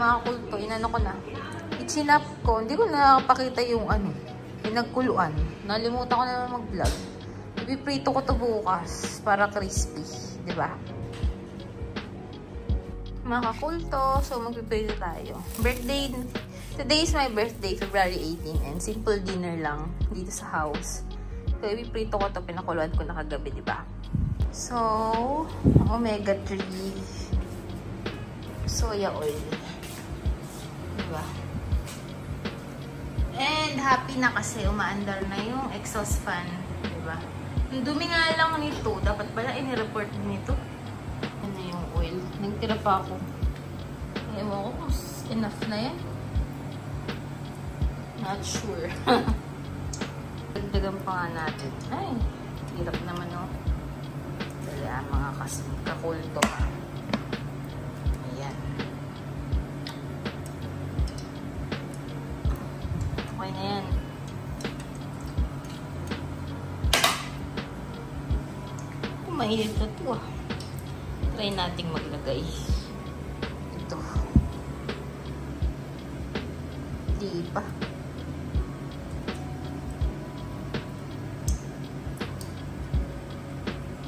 mga kulto, inano ko na. Itchinap ko, hindi ko nakapakita yung pinagkuluan. Nalimutan ko na mag-vlog. Ipiprito ko to bukas para crispy, di ba? Mga kakulto, so magpiprito tayo. Today is my birthday, February 18, and simple dinner lang dito sa house. So ipiprito ko to, pinakuluan ko na kagabi, di ba? So, omega-3 soya oil. Diba? And happy na kasi umaandar na yung exhaust fan. Diba? Ang dumi nga lang nito. Dapat pala inireport nito. Ano yung oil? Nagtira pa ako. Ewan ko kung enough na yan. Not sure. Dagdagan pa nga natin. Ay, hirap naman oh. Kaya mga kakulto. Ayan. Okay na yan. Mahirap na ito ah. Try nating maglagay. Ito. Di pa.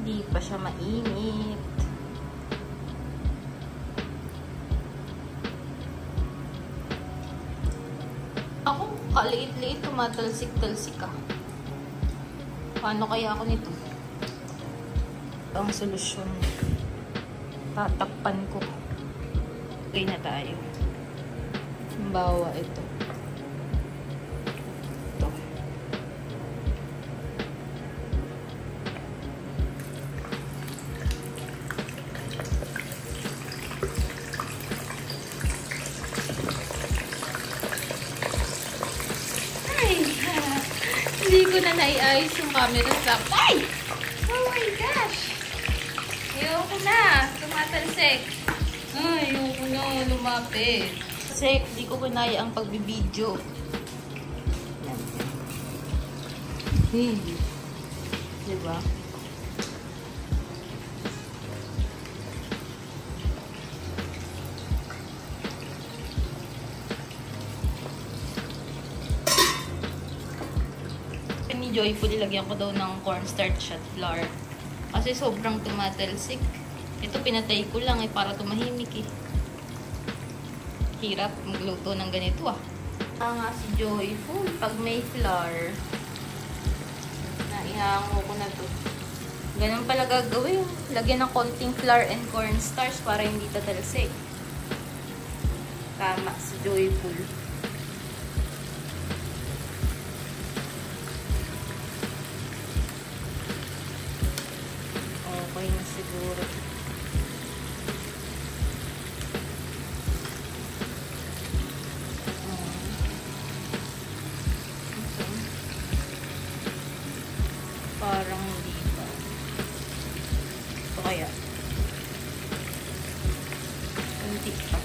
Di pa siya mainit. Ako, kaliit-liit, tumatalsik-talsik ah. Paano kaya ako nito? Ang solusyon. Tatakpan ko. Okay na tayo. Bawa ito. Hindi ko na naiayos yung camera strap. Ay! Oh my gosh! Ayoko na. Tumatalsik. Ay, ayoko na. Lumapit. Kasi hindi ko kunaya ang pagbibideo. Diba? Joyful, ilagyan ko daw ng cornstarch at flour. Kasi sobrang tumatalsik. Ito, pinatay ko lang para tumahimik eh. Hirap magluto ng ganito ah. Nga si Joyful, pag may flour, naihango ko na to. Ganun pala gagawin. Lagyan ng konting flour and cornstarch para hindi tatalsik. Tama si Joyful. Okay na siguro. Okay. Parang hindi pa. Ito kaya. Kunti pa.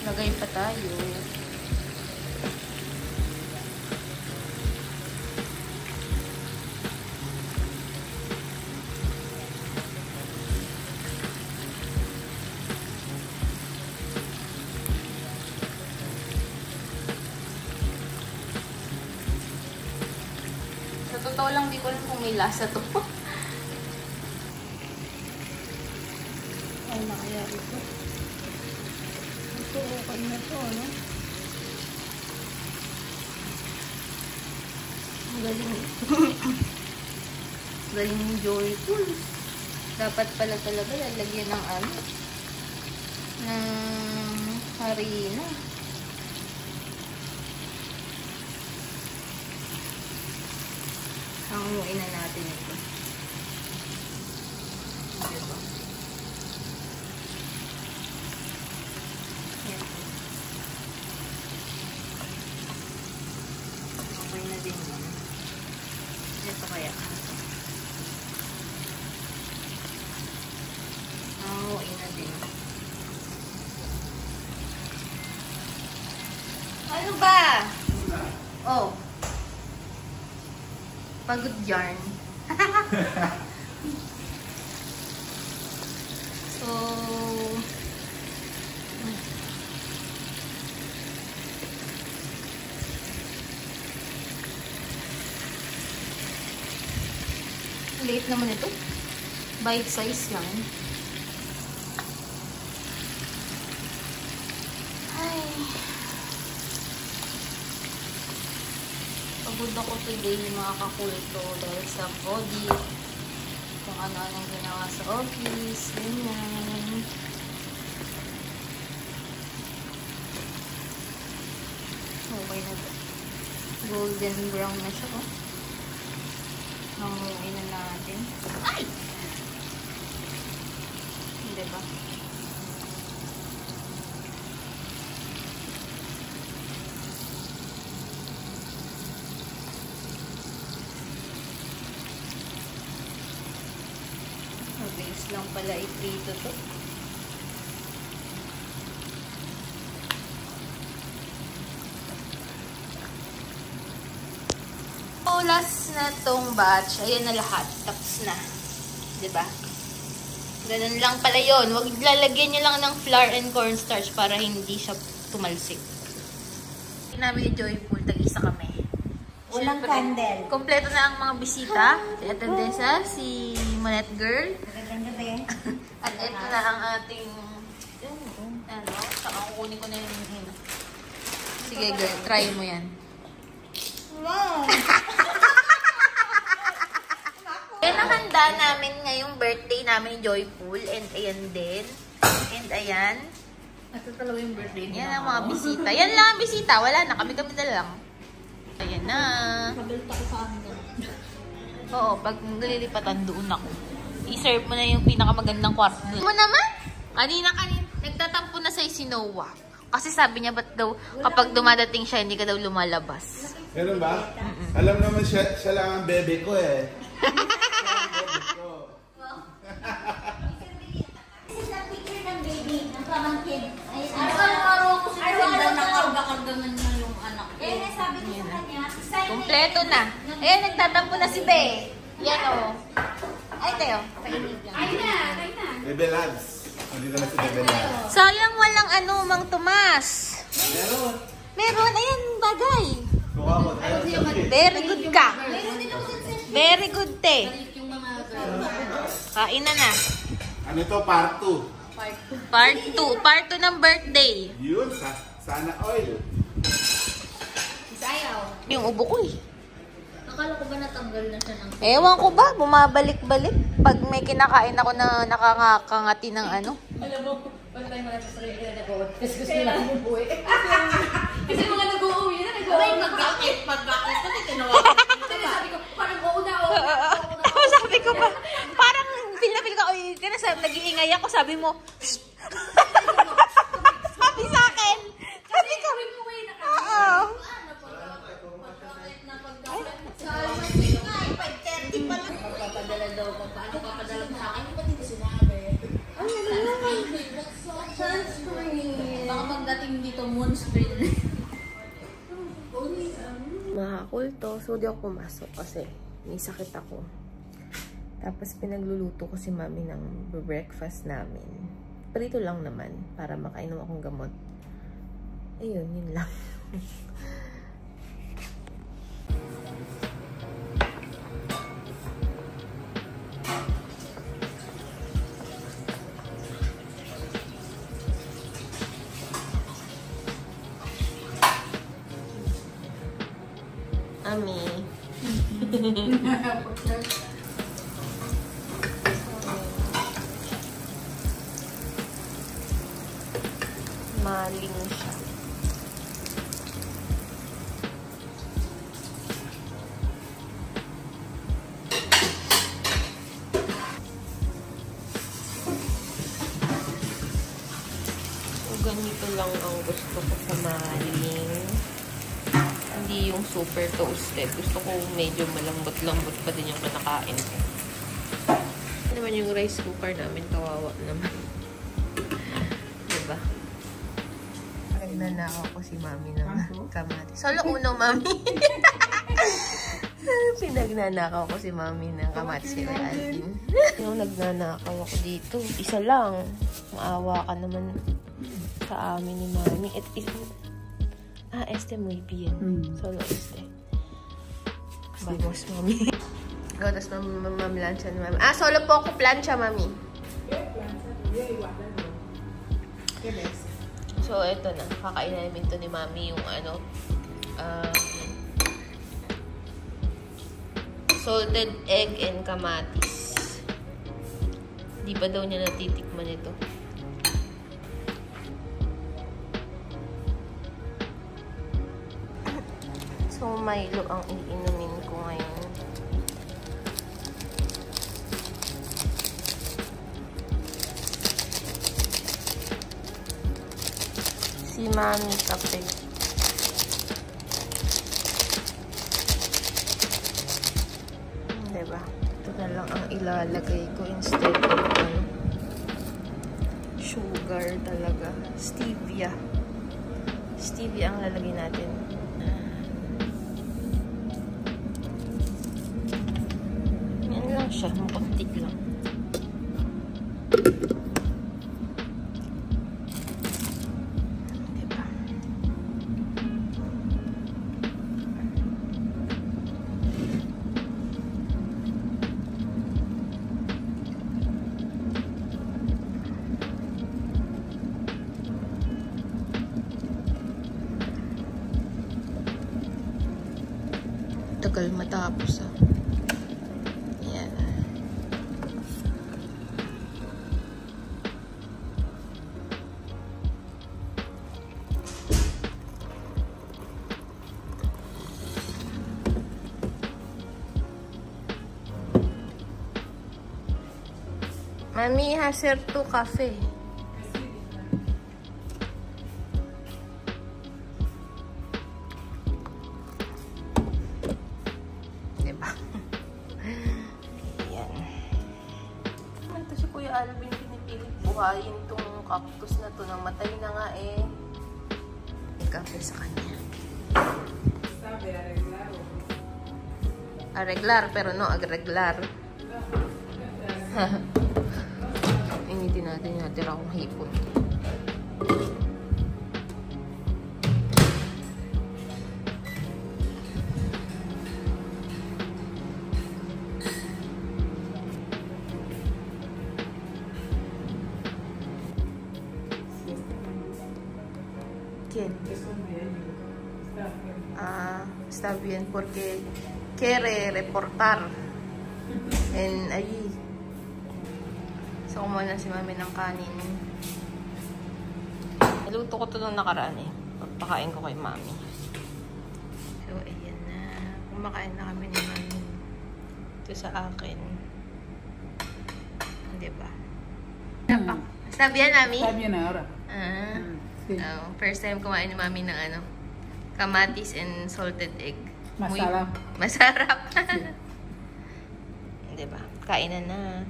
Lagay pa tayo. Totoo lang, di ko alam kung may lasa to. Ay, nakayari to. Ito, okay na to, no? Ang galing. Galing ni Joyful. Dapat pala talaga lalagyan ng ng harina. Hanguin na natin ito. Diba? Yan. Okay na din yan. Ito kaya. Hanguin na din. Ano ba? Oh. Pagod yarn. So, Liit naman ito. Bite size lang. Ay. Pagod ako today mga kakulto dahil sa body. Kung ano-anong ginawa sa office. Ganyan. Okay na ito. Golden brown na siya. Oh. Hanguin na natin. Ay! Diba? Mabilis lang pala iprito to. Last na tong batch. Ayan na lahat. Tapos na. Diba? Ganun lang pala yun. Huwag lalagyan nyo lang ng flour and cornstarch para hindi siya tumalsik. Namin yung Joyful. Tag-isa kami. Walang candle. Kompleto na ang mga bisita. Si Atendesa, si Manette Girl. At ito na ang ating ano, saka kukunin ko na yung sige girl, try mo yan. Wow! Yan ang handa namin ngayong birthday namin ni Joyful. And ayan din. And ayan. Ito talaga yung birthday niya. Yan ang mga bisita. Yan lang ang bisita. Wala na. Kami-kami na lang. Ayan na. Kabalita ko sa amin. Oo. Pag nililipatan, doon ako. I-serve mo na yung pinakamagandang kwarto doon. Mo naman? Kanina. Nagtatampo na sa'yo si Noah. Kasi sabi niya, ba't daw kapag dumadating siya, hindi ka daw lumalabas. Ganun ba? Alam naman siya lang ang bebe ko eh. This is a picture ng baby, ng pamangkin. Araw-araw ako si Araw-araw nakarga-karga man na yung anak ko. Eh, sabi ko sa kanya, kompleto na. Ayan, nagtatampo na si Be. Yan o. Ay, tayo. Painit lang. Ay na. Bebe lads. Nandito na si Bebe lads. Sayang walang ano, Mang Tomas. Meron. Meron. Ayan, bagay. Kuha mo tayo. Very good ka. Meron din ako sa Very good, te. yung mga girl. Kain na na. Ano to? Part 2. Part 2. Part 2 ng birthday. Yun. Sana oil. Sayaw. Yung ubo ko eh. Akala ko ba natanggal na siya ng... Ewan ko ba, bumabalik-balik. Pag may kinakain ako na nakakangati ng ano. Alam mo, pag tayo mga sa sarili na nag-uwi. Kasi gusto nila umuwi. Kasi mga nag-uwi na, nag-uwi. Ay, mag-gakit. Kasi tinawagan. Kasi sabi ko, parang uuna. Sabi ko pa, parang feel ka, uy, ka na, nag-iingay ako, sabi mo, sabi sa akin. Sabi ko, oo. Papadala daw ko. Paano papadala mo sa akin? Ba't hindi sinabi? Sunscreen. Baka pagdating dito, moonscreen. Mga kulto, so di ako pumasok kasi may sakit ako. Tapos pinagluluto ko si mami ng breakfast namin. Prito lang naman para makainom akong gamot. Ayun, yun lang. Ami. Maling siya. So, ganito lang ang gusto ko sa maling. Hindi yung super toasted. Gusto ko medyo malambot-lambot pa din yung kinakain ko. Ano naman yung rice cooker namin, kawawa naman. Diba? Nagnanakaw ko si mami ng kamatis. Solo uno, mami. Pinagnanakaw ko si mami ng kamatis kay Alvin. Yung nagnanakaw ako dito, isa lang. Maawa ka naman sa amin ni mami. Este muy bien. Solo este. Vamos, mami. Oh, tapos mamlansya ni Mami. Ah, solo po ako plancha, Mami. So, ito na. Kakain namin to ni Mami yung ano, salted egg and kamatis. Di pa daw niya natitikman ito. So, Milo ang iinumin ko ngayon. Si Mami kape. Diba? Ito na lang ang ilalagay ko instead of sugar talaga. Stevia. Stevia ang lalagay natin. Yan lang siya. Makunti lang. Tagal matapos ah. Yan. Mami, haser to cafe. Alvin, pinipilit buhayin tong cactus na to. Namatay na nga eh. May kape sa kanya. Sabi, arreglar. Arreglar, pero no agreglar. Initin natin yung natira akong hipon. Está bien porque quiere reportar and allí. So, kumuha na si Mami ng kanin. Niluto ko ito nung nakaraan eh. Pagpakain ko kay Mami. So, ayan na. Kumakain na kami ni Mami. Ito sa akin. Diba? Está bien, Mami? Está bien ahora. Sí. First time kumain ni Mami ng ano, kamatis and salted egg. Masarap. Masarap. Diba? Kainan na.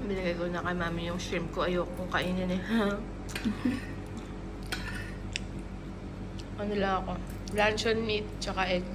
Bilagay ko na kay Mami yung shrimp ko. Ayokong kainin eh. Ano lang ako? Luncheon meat tsaka egg.